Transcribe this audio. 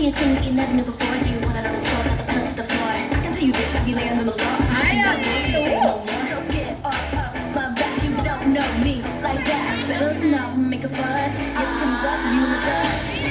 you things that you never knew before. Do you wanna know the score? Got the pedal to the floor. I can tell you this, I be laying on the law. So get off my back, you don't know me like that. Better listen up and make a fuss. Your team's up, you in the dust.